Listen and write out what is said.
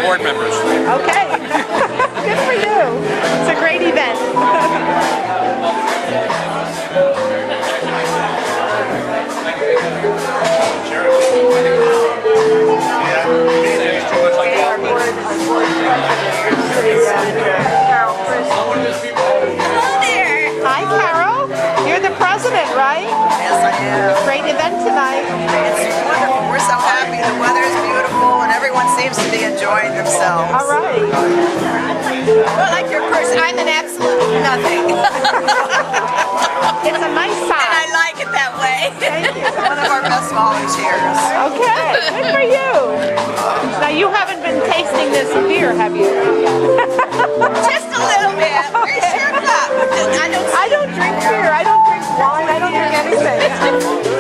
board members. Okay. Good for you. It's a great event. Hi, Carol. You're the president, right? Yes, I am. Great event tonight. It's wonderful. We're so happy. The weather is beautiful, and everyone seems to be enjoying themselves. All right. Well, like your person, I'm an absolute nothing. It's a nice And time. I like it that way. Thank you. One of our best volunteers. Okay, good for you. Now you haven't been tasting this beer, have you? Just a little bit. Where's your cup? I don't drink beer. I don't drink wine. I don't drink anything.